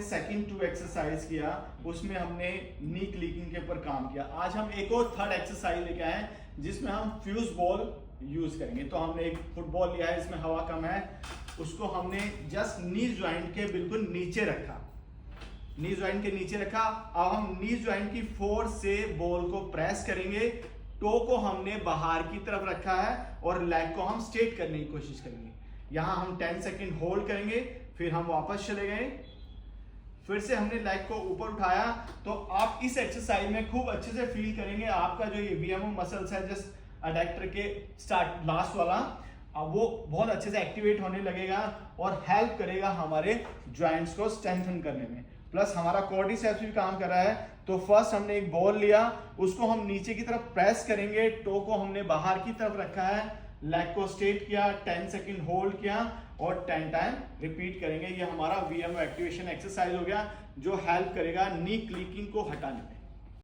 Second 2 exercise किया, उसमें हमने नी क्लिकिंग के ऊपर काम किया। आज हम एक और थर्ड एक्सरसाइज लेके आए हैं जिसमें हम फ्यूज बॉल यूज करेंगे। तो हमने एक फुटबॉल लिया है, इसमें हवा कम है, उसको हमने जस्ट नी ज्वाइंट के बिल्कुल नीचे रखा, नी ज्वाइंट के नीचे रखा। अब हम नी ज्वाइंट की फोर्स से बॉल को प्रेस करेंगे। टो को हमने बाहर की तरफ रखा है और लेग को हम स्ट्रेट करने की कोशिश करेंगे। यहाँ हम 10 सेकेंड होल्ड करेंगे, फिर हम वापस चले गए, फिर से हमने लेग को ऊपर उठाया। तो आप इस एक्सरसाइज में खूब अच्छे से फील करेंगे आपका जो ये वीएमओ मसल्स है जस्ट अडैक्टर के स्टार्ट लास्ट वाला, अब वो बहुत अच्छे से एक्टिवेट होने लगेगा और हेल्प करेगा हमारे जॉइंट्स को स्ट्रेंथन करने में। प्लस हमारा क्वाड्रिसेप्स भी काम कर रहा है। तो फर्स्ट हमने एक बॉल लिया, उसको हम नीचे की तरफ प्रेस करेंगे, टो को हमने बाहर की तरफ रखा है, लेग को स्ट्रेट किया, 10 सेकेंड होल्ड किया और 10 टाइम रिपीट करेंगे। ये हमारा वीएमओ एक्टिवेशन एक्सरसाइज हो गया जो हेल्प करेगा नी क्लिकिंग को हटाने में।